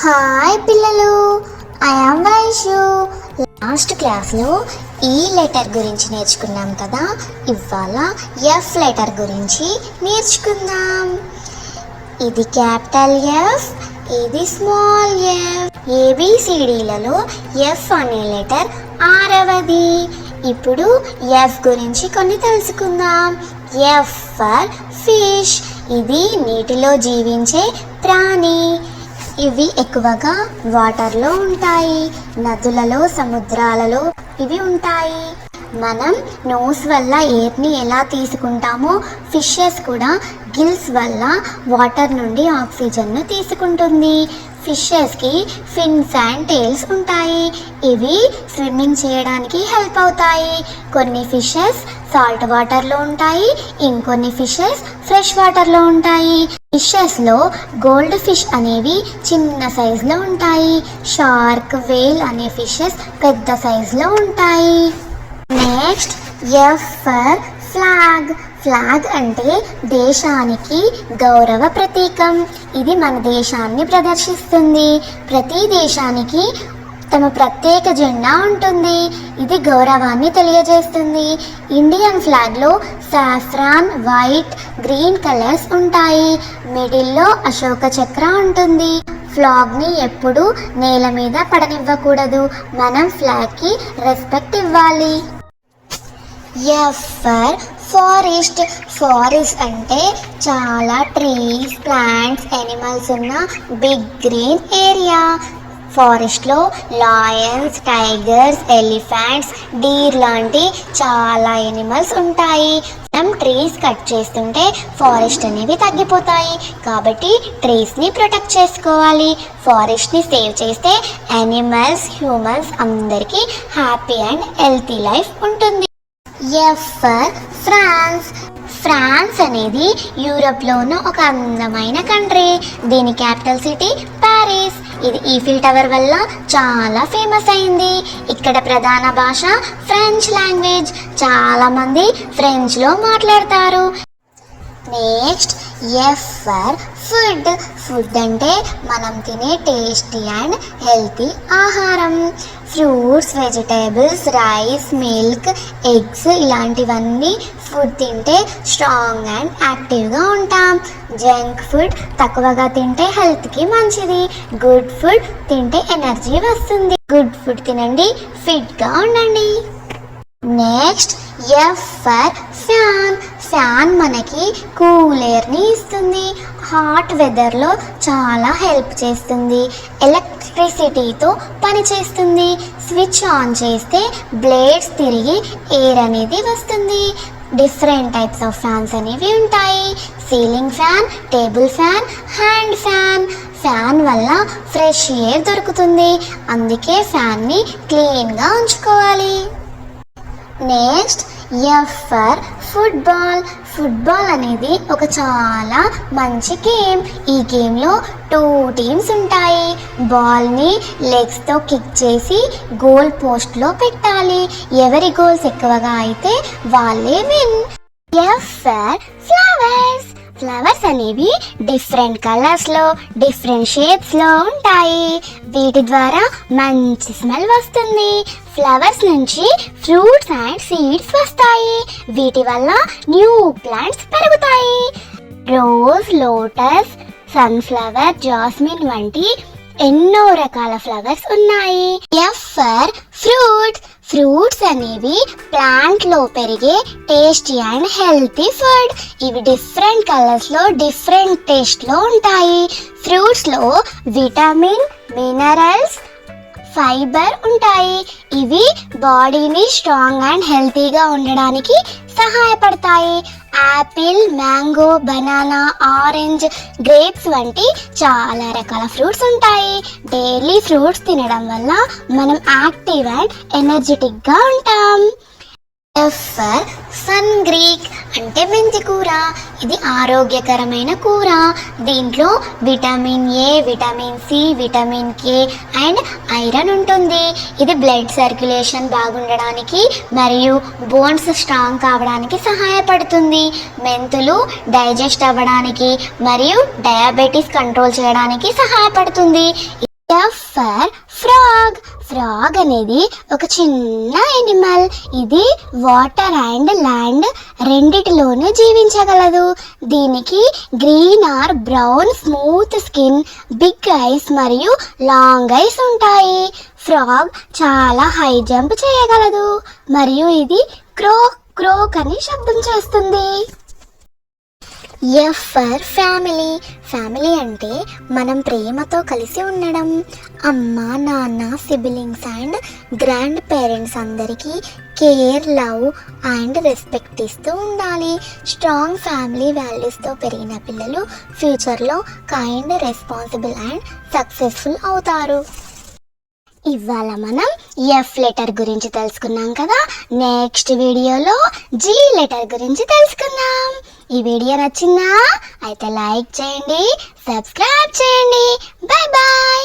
Hi పిల్లలు, I am Vaishu. Last క్లాస్లో ఈ లెటర్ గురించి నేర్చుకున్నాం కదా. ఇవాళ ఎఫ్ లెటర్ గురించి నేర్చుకుందాం. ఇది క్యాపిటల్ ఎఫ్, ఇది స్మాల్ ఎఫ్. ఏబిసిడిలలో ఎఫ్ అనే లెటర్ ఆరవది. ఇప్పుడు ఎఫ్ గురించి కొన్ని తెలుసుకుందాం. F for fish. ఇది నీటిలో జీవించే ప్రాణి. ఇవి ఎక్కువగా వాటర్లో ఉంటాయి. నదులలో, సముద్రాలలో ఇవి ఉంటాయి. మనం నోస్ వల్ల ఎయిర్ని ఎలా తీసుకుంటామో ఫిషెస్ కూడా గిల్స్ వల్ల వాటర్ నుండి ఆక్సిజన్ను తీసుకుంటుంది. ఫిషెస్కి ఫిన్స్ అండ్ టైల్స్ ఉంటాయి. ఇవి స్విమ్మింగ్ చేయడానికి హెల్ప్ అవుతాయి. కొన్ని ఫిషెస్ సాల్ట్ వాటర్లో ఉంటాయి, ఇంకొన్ని ఫిషెస్ ఫ్రెష్ వాటర్లో ఉంటాయి. ఫిషెస్లో గోల్డ్ ఫిష్ అనేవి చిన్న సైజులో ఉంటాయి. షార్క్, వేల్ అనే ఫిషెస్ పెద్ద సైజులో ఉంటాయి. Next F for flag. Flag అంటే దేశానికి గౌరవ ప్రతీకం. ఇది మన దేశాన్ని ప్రదర్శిస్తుంది. ప్రతి దేశానికి తమ ప్రత్యేక జెండా ఉంటుంది. ఇది గౌరవాన్ని తెలియజేస్తుంది. ఇండియన్ ఫ్లాగ్లో సాఫ్రాన్, వైట్, గ్రీన్ కలర్స్ ఉంటాయి. మిడిల్లో అశోక చక్ర ఉంటుంది. ఫ్లాగ్ని ఎప్పుడు నేల మీద పడనివ్వకూడదు. మనం ఫ్లాగ్కి రెస్పెక్ట్ ఇవ్వాలి. F for forest. ఫారెస్ట్ అంటే చాలా ట్రీస్, ప్లాంట్స్, ఎనిమల్స్ ఉన్న బిగ్ గ్రీన్ ఏరియా. ఫారెస్ట్లో లయన్స్, టైగర్స్, ఎలిఫెంట్స్, డీర్ లాంటి చాలా ఎనిమల్స్ ఉంటాయి. మనం ట్రీస్ కట్ చేస్తుంటే ఫారెస్ట్ అనేవి తగ్గిపోతాయి. కాబట్టి ట్రీస్ని ప్రొటెక్ట్ చేసుకోవాలి. ఫారెస్ట్ని సేవ్ చేస్తే యానిమల్స్, హ్యూమన్స్ అందరికీ హ్యాపీ అండ్ హెల్తీ లైఫ్ ఉంటుంది. F for France. ఫ్రాన్స్ అనేది యూరోప్లో ఉన్న ఒక అందమైన కంట్రీ. దీని క్యాపిటల్ సిటీ ప్యారిస్. ఇది ఈఫిల్ టవర్ వల్ల చాలా ఫేమస్ అయింది. ఇక్కడ ప్రధాన భాష ఫ్రెంచ్ లాంగ్వేజ్. చాలామంది ఫ్రెంచ్లో మాట్లాడతారు. Next F for food. Food అంటే మనం తినే టేస్టీ అండ్ హెల్తీ ఆహారం. Fruits, vegetables, rice, milk, eggs ఇలాంటివన్నీ ఫుడ్ తింటే స్ట్రాంగ్ అండ్ యాక్టివ్గా ఉంటాం. జంక్ ఫుడ్ తక్కువగా తింటే హెల్త్కి మంచిది. గుడ్ ఫుడ్ తింటే ఎనర్జీ వస్తుంది. గుడ్ ఫుడ్ తినండి, ఫిట్గా ఉండండి. Next F for fan. Fan మనకి కూల్ ఎయిర్ని ఇస్తుంది. హాట్ వెదర్లో చాలా హెల్ప్ చేస్తుంది. ఎలక్ట్రిసిటీతో పనిచేస్తుంది. స్విచ్ ఆన్ చేస్తే బ్లేడ్స్ తిరిగి ఎయిర్ అనేది వస్తుంది. డిఫరెంట్ టైప్స్ ఆఫ్ ఫ్యాన్స్ అనేవి ఉంటాయి. Ceiling fan, table fan, hand fan. Fan వల్ల ఫ్రెష్ ఎయిర్ దొరుకుతుంది. అందుకే ఫ్యాన్ని క్లీన్గా ఉంచుకోవాలి. Next F for football. Football అనేది ఒక చాలా మంచి గేమ్. ఈ గేమ్లో 2 టీమ్స్ ఉంటాయి. బాల్ని లెగ్స్తో కిక్ చేసి గోల్ పోస్ట్లో పెట్టాలి. ఎవరి గోల్స్ ఎక్కువగా అయితే వాళ్ళే win. F for flowers. Flowers అనేవి డిఫరెంట్ కలర్స్లో, డిఫరెంట్ షేప్స్లో ఉంటాయి. వీటి ద్వారా మంచి స్మెల్ వస్తుంది. ఫ్లవర్స్ నుంచి ఫ్రూట్స్ అండ్ సీడ్స్ వస్తాయి. వీటి వల్ల న్యూ ప్లాంట్స్ పెరుగుతాయి. రోజ్, లోటస్, సన్ఫ్లవర్, జాస్మిన్ వంటి ఎన్నో రకాల ఫ్లవర్స్ ఉన్నాయి. F for fruit. ఫ్రూట్స్ అనేవి ప్లాంట్ లో పెరిగే టేస్టీ అండ్ హెల్తీ ఫుడ్. ఇవి డిఫరెంట్ కలర్స్ లో, డిఫరెంట్ టేస్ట్ లో ఉంటాయి. ఫ్రూట్స్ లో విటమిన్, మినరల్స్, ఫైబర్ ఉంటాయి. ఇవి బాడీని స్ట్రాంగ్ అండ్ హెల్తీగా ఉండడానికి సహాయపడతాయి. Apple, mango, banana, orange, grapes వంటి చాలా రకాల ఫ్రూట్స్ ఉంటాయి. డైలీ ఫ్రూట్స్ తినడం వల్ల మనం యాక్టివ్ అండ్ ఎనర్జెటిక్గా ఉంటాం. ఎఫ్ ఫర్ సన్ గ్రీక్ అంటే మెంతి కూర. ఇది ఆరోగ్యకరమైన కూర. దీంట్లో vitamin A, vitamin C, vitamin K and iron ఉంటుంది. ఇది బ్లడ్ సర్క్యులేషన్ బాగుండడానికి మరియు బోన్స్ స్ట్రాంగ్ కావడానికి సహాయపడుతుంది. మెంతులు డైజెస్ట్ అవ్వడానికి మరియు డయాబెటీస్ కంట్రోల్ చేయడానికి సహాయపడుతుంది. For frog. ఫ్రాగ్ అనేది ఒక చిన్న ఎనిమల్. ఇది వాటర్ అండ్ ల్యాండ్ రెండిటిలోనూ జీవించగలదు. దీనికి green or brown smooth skin, big eyes మరియు లాంగ్ ఐస్ ఉంటాయి. ఫ్రాగ్ చాలా హై జంప్ చేయగలదు మరియు ఇది క్రోక్ క్రోక్ అని శబ్దం చేస్తుంది. F for family. ఫ్యామిలీ అంటే మనం ప్రేమతో కలిసి ఉండడం. అమ్మ, నాన్న, సిబ్లింగ్స్ అండ్ గ్రాండ్ పేరెంట్స్ అందరికీ కేర్, లవ్ అండ్ రెస్పెక్ట్ ఇస్తూ ఉండాలి. స్ట్రాంగ్ ఫ్యామిలీ వాల్యూస్తో పెరిగిన పిల్లలు ఫ్యూచర్లో కైండ్, రెస్పాన్సిబుల్ అండ్ సక్సెస్ఫుల్ అవుతారు. ఇవాళ మనం ఎఫ్ లెటర్ గురించి తెలుసుకున్నాం కదా. నెక్స్ట్ వీడియోలో జీ లెటర్ గురించి తెలుసుకుందాం. ఈ వీడియో నచ్చిందా? అయితే లైక్ చేయండి, సబ్స్క్రైబ్ చేయండి. Bye bye.